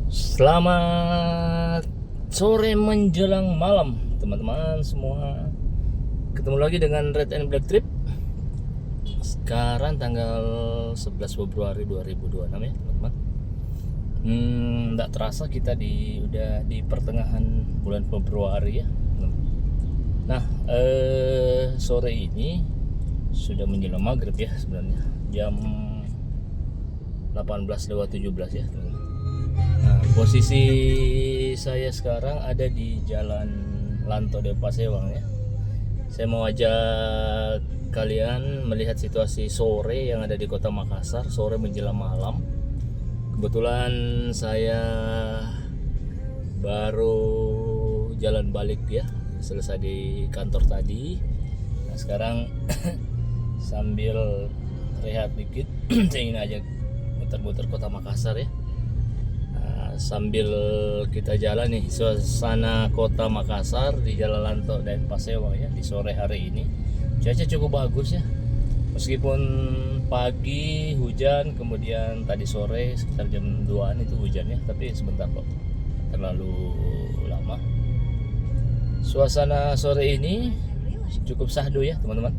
Selamat sore menjelang malam teman-teman semua. Ketemu lagi dengan Red and Black Trip. Sekarang tanggal 11 Februari 2026 ya teman-teman. Nggak terasa kita udah di pertengahan bulan Februari ya. Nah, sore ini sudah menjelang maghrib ya sebenarnya. Jam 18:17 ya teman-teman. Nah, posisi saya sekarang ada di Jalan Lanto de Pasewang ya. Saya mau ajak kalian melihat situasi sore yang ada di Kota Makassar, sore menjelang malam. Kebetulan saya baru jalan balik ya, selesai di kantor tadi. Nah, sekarang sambil rehat dikit, saya ingin ajak muter-muter Kota Makassar ya. Sambil kita jalan nih suasana Kota Makassar di Jalan Lanto dan Pasewang ya di sore hari ini. Cuaca cukup bagus ya. Meskipun pagi hujan, kemudian tadi sore sekitar jam 2-an itu hujannya, tapi sebentar kok. Terlalu lama. Suasana sore ini cukup syahdu ya, teman-teman.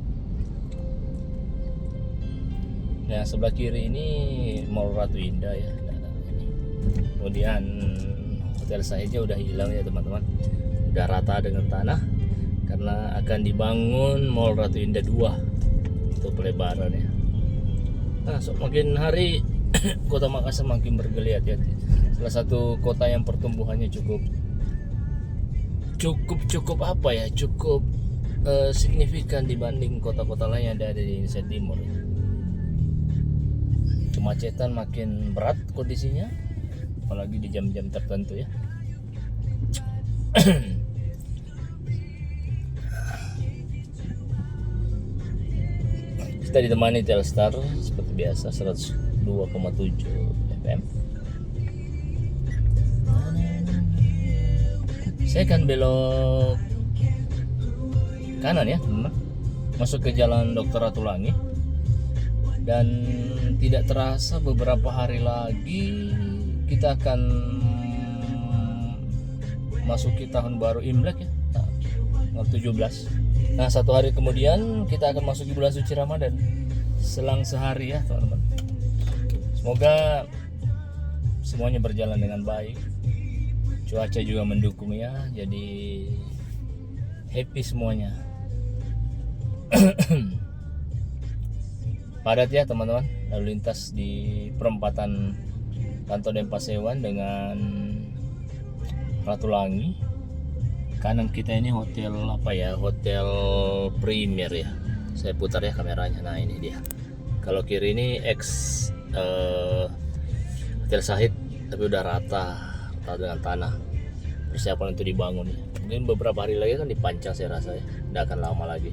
Nah, sebelah kiri ini Mall Ratu Indah ya. Kemudian hotel saja udah hilang ya teman-teman, udah rata dengan tanah karena akan dibangun Mall Ratu Indah 2 untuk pelebaran ya. Nah, makin hari Kota Makassar makin bergeliat ya. Salah satu kota yang pertumbuhannya cukup apa ya, cukup signifikan dibanding kota-kota lain yang ada di Indonesia Timur. Kemacetan makin berat kondisinya, apalagi di jam-jam tertentu ya. Kita ditemani Telstar seperti biasa 102,7 FM. Saya akan belok kanan ya teman-teman, masuk ke Jalan Dr. Ratulangi. Dan tidak terasa beberapa hari lagi kita akan masuki tahun baru Imlek ya, tanggal 17. Nah, satu hari kemudian kita akan masuki bulan suci Ramadan. Selang sehari ya teman-teman. Semoga semuanya berjalan dengan baik. Cuaca juga mendukung ya, jadi happy semuanya. Padat ya teman-teman, lalu lintas di perempatan Lanto dan Pasewang dengan Ratulangi. Kanan kita ini hotel apa ya, hotel Premier ya. Saya putar ya kameranya. Nah, ini dia. Kalau kiri ini Hotel Sahid, tapi udah rata dengan tanah. Persiapan untuk dibangun ya. Mungkin beberapa hari lagi kan dipancang saya rasa ya. Nggak akan lama lagi.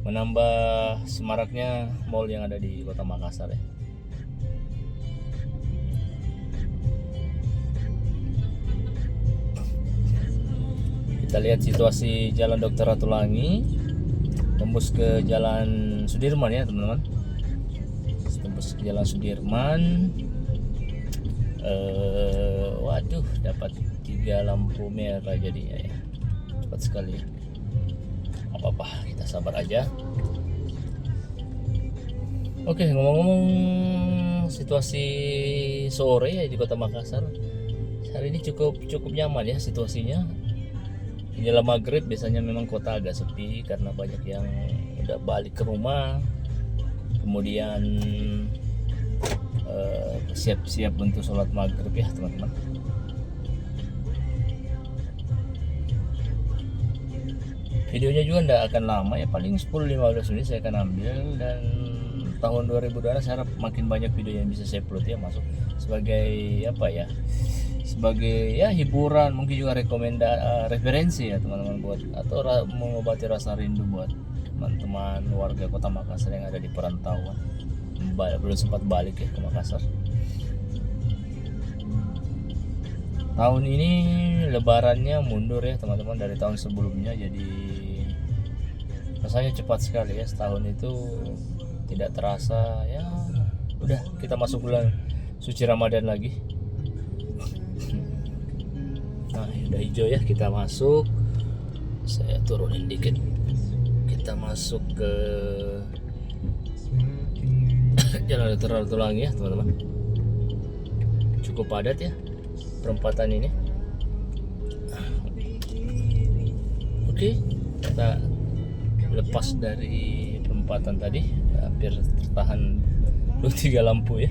Menambah semaraknya mall yang ada di Kota Makassar ya. Kita lihat situasi Jalan Dr. Ratulangi tembus ke Jalan Sudirman ya teman-teman. Tembus ke Jalan Sudirman. Waduh, dapat 3 lampu merah jadinya ya. Cepat sekali. Apa-apa, kita sabar aja. Oke, ngomong-ngomong situasi sore ya di Kota Makassar, hari ini cukup nyaman ya situasinya. Menjelang maghrib biasanya memang kota agak sepi karena banyak yang udah balik ke rumah, kemudian siap-siap untuk sholat maghrib ya teman-teman. Videonya juga tidak akan lama ya, paling 10-15 menit saya akan ambil. Dan tahun 2022 saya harap makin banyak video yang bisa saya upload ya, masuk sebagai apa ya, sebagai ya hiburan, mungkin juga referensi ya teman-teman, buat atau mengobati rasa rindu buat teman-teman warga Kota Makassar yang ada di perantauan, belum sempat balik ya ke Makassar. Tahun ini lebarannya mundur ya teman-teman dari tahun sebelumnya, jadi rasanya cepat sekali ya. Setahun itu tidak terasa ya, udah kita masuk bulan suci Ramadan lagi. Nah, udah hijau ya, kita masuk. Saya turunin dikit. Kita masuk ke Jalan Dr. Ratulangi ya teman-teman. Cukup padat ya perempatan ini. Oke, kita lepas dari perempatan tadi, hampir tertahan 3 lampu ya,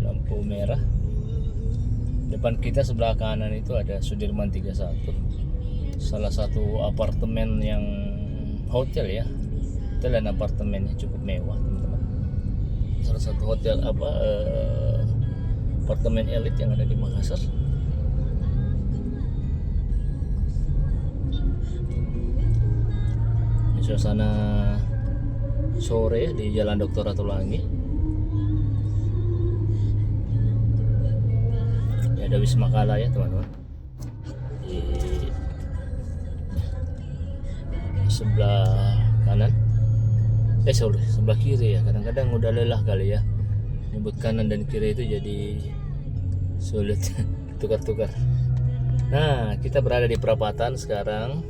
lampu merah. Depan kita sebelah kanan itu ada Sudirman 31, salah satu apartemen yang hotel ya, hotel dan apartemennya cukup mewah teman-teman. Salah satu hotel apartemen elit yang ada di Makassar. Ini suasana sore di Jalan Dr. Ratulangi. Ya, ada Wisma Kala ya teman-teman. Di sebelah kanan. Sorry, sebelah kiri ya. Kadang-kadang udah lelah kali ya. Nyebut kanan dan kiri itu jadi sulit tukar-tukar. Nah, kita berada di perapatan sekarang.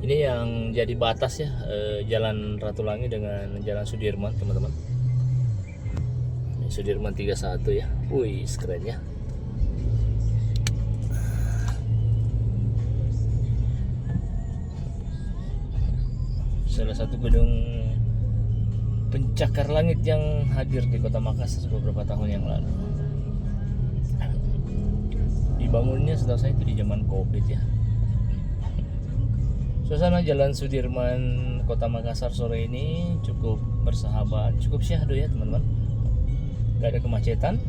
Ini yang jadi batas ya, Jalan Ratulangi dengan Jalan Sudirman teman-teman. Sudirman 31 ya. Wih, keren ya. Salah satu gedung pencakar langit yang hadir di Kota Makassar beberapa tahun yang lalu. Dibangunnya setahu saya itu di zaman Covid ya. Suasana Jalan Sudirman Kota Makassar sore ini cukup bersahabat, cukup syahdu ya teman-teman. Gak ada kemacetan.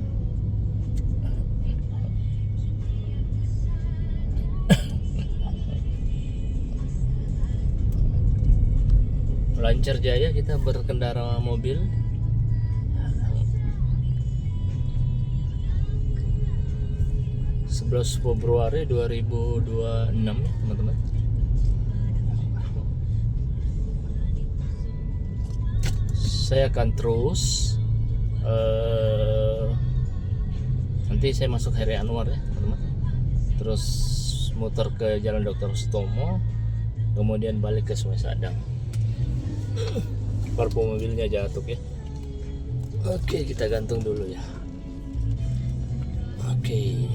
Lancar jaya kita berkendara mobil. Februari 2026 teman-teman. Saya akan terus nanti saya masuk Heri Anwar ya teman-teman, terus muter ke Jalan Dr. Sutomo, kemudian balik ke Sungai Sadang. Parfum mobilnya jatuh ya. Oke, kita gantung dulu ya. Oke.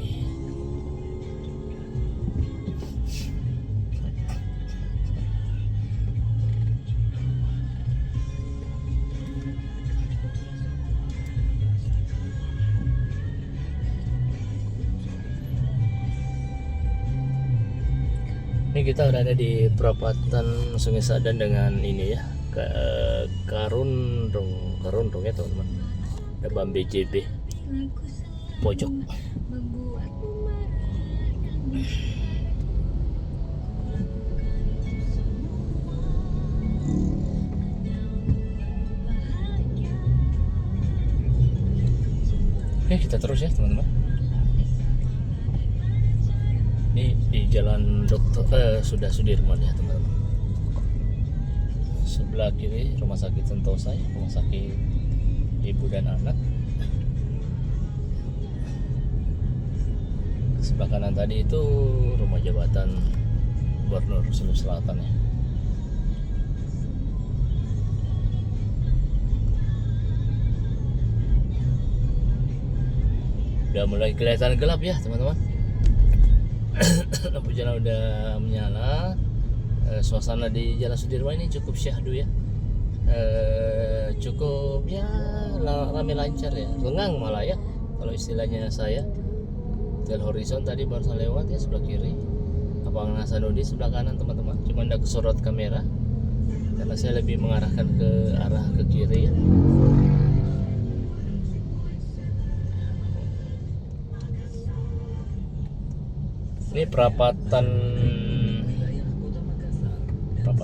Ini kita berada di perapatan Sungai Sadang dengan ini ya, Karundung ya teman-teman. Ada BAM BJB pojok. Oke, kita terus ya teman-teman. Ini di Jalan sudah Sudirman ya teman-teman. Sebelah kiri Rumah Sakit Sentosa, Rumah Sakit Ibu dan Anak. Sebelah kanan tadi itu Rumah Jabatan Gubernur Sulawesi Selatan ya. Udah mulai kelihatan gelap ya teman-teman. Lampu jalan udah menyala. Suasana di Jalan Sudirman ini cukup syahdu ya. Cukup ya ramai lancar ya, lengang malah ya kalau istilahnya saya. Hotel Horizon tadi barusan lewat ya sebelah kiri. Lapangan Hasanuddin sebelah kanan teman-teman. Cuma nggak kesorot kamera karena saya lebih mengarahkan ke arah ke kiri ya. Ini perapatan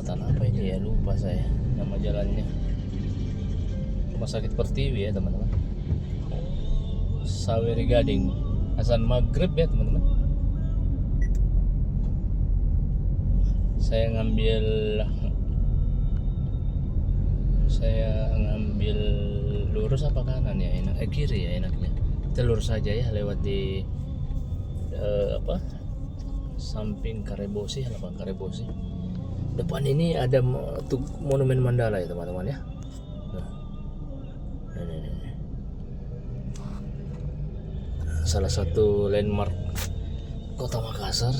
apa ini ya, lupa saya nama jalannya. Rumah Sakit Pertiwi ya teman-teman. Saweri Gading, azan maghrib ya teman-teman. Saya ngambil lurus apa kanan ya, kiri ya enaknya. telur saja ya, lewat di apa, samping Karebosi, halaman Karebosi. Depan ini ada monumen Mandala ya teman-teman ya. Nah, ini. Salah satu landmark Kota Makassar.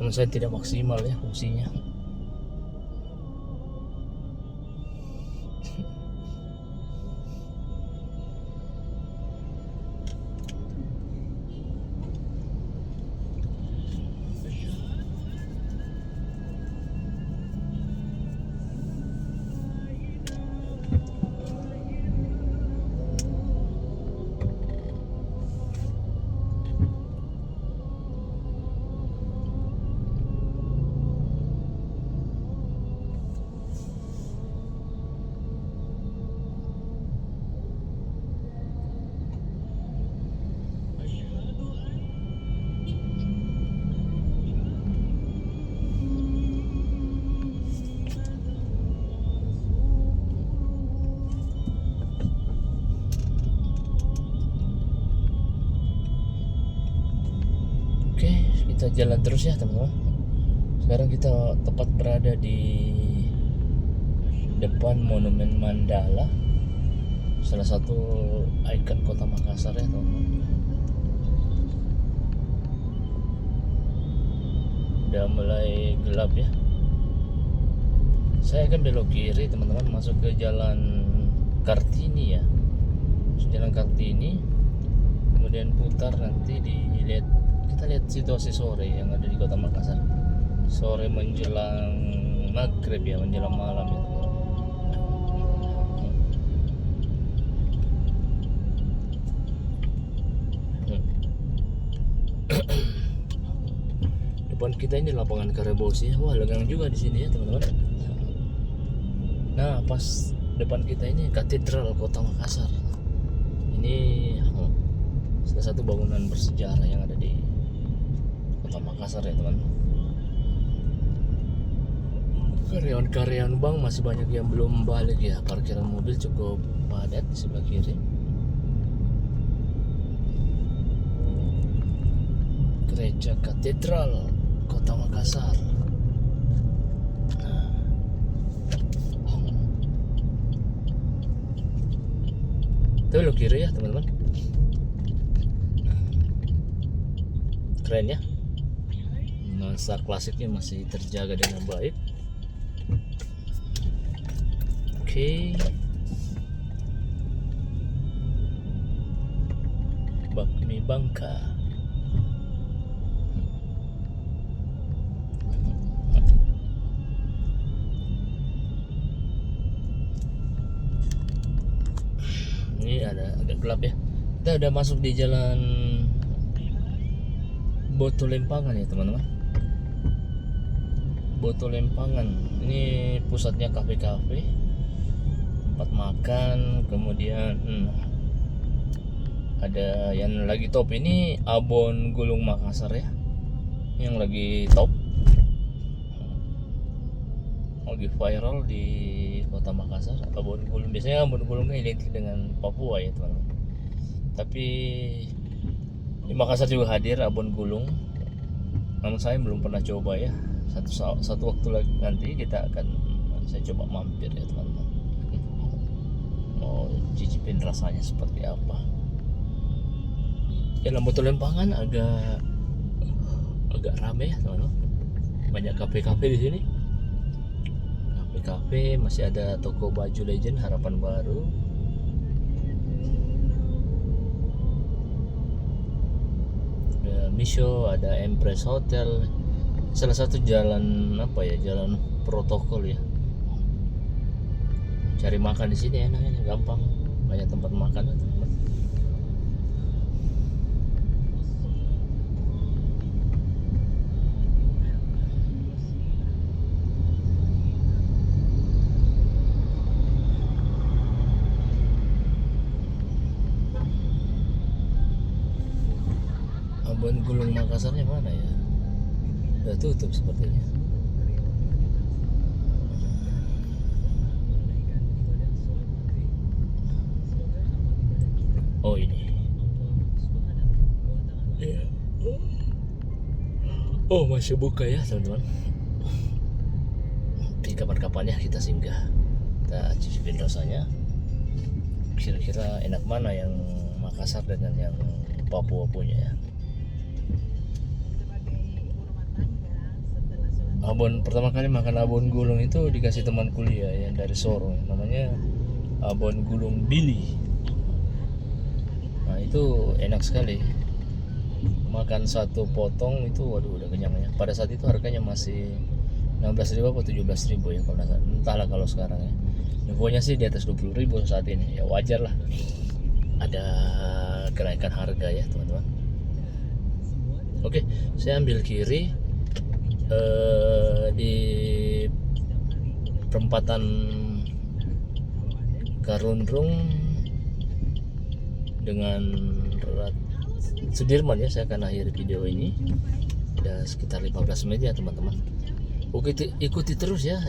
Namun saya tidak maksimal ya fungsinya. Oke, kita jalan terus ya teman-teman. Sekarang kita tepat berada di depan monumen Mandala, salah satu ikon Kota Makassar ya teman-teman. Udah mulai gelap ya. Saya akan belok kiri teman-teman, masuk ke jalan Kartini ya. Jalan Kartini, kemudian putar nanti dilihat. Kita lihat situasi sore yang ada di Kota Makassar. Sore menjelang maghrib ya, menjelang malam ya. Depan kita ini lapangan Karebosi. Wah, lengang juga di sini ya teman-teman. Nah, pas depan kita ini Katedral Kota Makassar. Ini salah satu bangunan bersejarah yang ada di Kota Makassar ya teman-teman. Karyawan-karyawan bank masih banyak yang belum balik ya. Parkiran mobil cukup padat di sebelah kiri. Gereja Katedral Kota Makassar. Itu belok kiri ya teman-teman. Keren ya. Masa klasiknya masih terjaga dengan baik. Oke. Bakmi Bangka. Ini ada agak gelap ya. Kita udah masuk di jalan Boto Lempangan ya teman-teman. Boto Lempangan ini pusatnya kafe-kafe, tempat makan, kemudian ada yang lagi top ini Abon Gulung Makassar ya, yang lagi top, lagi viral di Kota Makassar. Abon Gulung, biasanya Abon Gulungnya identik dengan Papua ya teman-teman, tapi di Makassar juga hadir Abon Gulung, namun saya belum pernah coba ya. Satu waktu lagi nanti saya coba mampir ya teman-teman, mau cicipin rasanya seperti apa. Jalan Boto Lempangan agak rame ya teman-teman, banyak kafe-kafe di sini. Kafe-kafe, masih ada toko baju Legend Harapan Baru. Misho, ada Empress Hotel, salah satu jalan jalan protokol ya. Cari makan di sini enaknya, gampang, banyak tempat makan. Abon Gulung Makassarnya mana ya? Udah tutup sepertinya. Oh ini. Iya. Oh masih buka ya teman-teman. Di kapan-kapannya kita singgah, kita cicipin rasanya. Kira-kira enak mana yang Makassar dengan yang Papua punya ya. Abon pertama kali makan abon gulung itu dikasih teman kuliah yang dari Sorong, namanya abon gulung Billy. Nah itu enak sekali. Makan satu potong itu waduh udah kenyang ya. Pada saat itu harganya masih 16.000 atau 17.000 ya kalau nggak, entahlah kalau sekarang ya. Infonya sih di atas 20.000 saat ini. Ya wajar lah. Ada kenaikan harga ya teman-teman. Oke, saya ambil kiri di perempatan Karundrung dengan Sudirman ya. Saya akan akhiri video ini. Udah sekitar 15 menit ya teman-teman. Oke, ikuti terus ya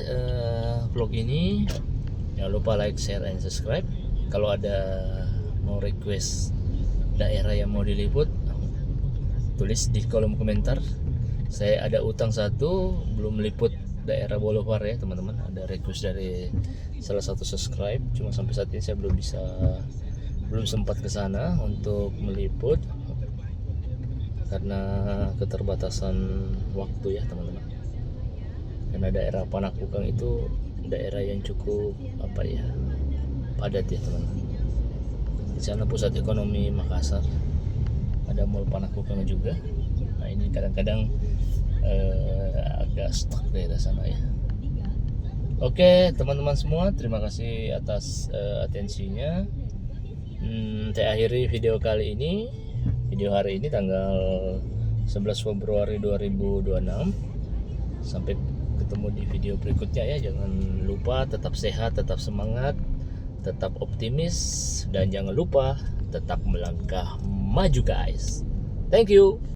vlog ini. Jangan lupa like, share, and subscribe. Kalau ada mau request daerah yang mau diliput, tulis di kolom komentar. Saya ada utang satu, belum meliput daerah Bolovar ya teman-teman. Ada request dari salah satu subscribe, cuma sampai saat ini saya belum sempat ke sana untuk meliput karena keterbatasan waktu ya teman-teman. Karena daerah Panakukang itu daerah yang cukup padat ya teman-teman. Di sana pusat ekonomi Makassar, ada Mall Panakukang juga. Nah ini kadang-kadang agak stuck daerah sana ya. Oke teman-teman semua, terima kasih atas atensinya. Saya akhiri video kali ini, video hari ini tanggal 11 Februari 2026. Sampai ketemu di video berikutnya ya. Jangan lupa tetap sehat, tetap semangat, tetap optimis, dan jangan lupa tetap melangkah maju guys. Thank you.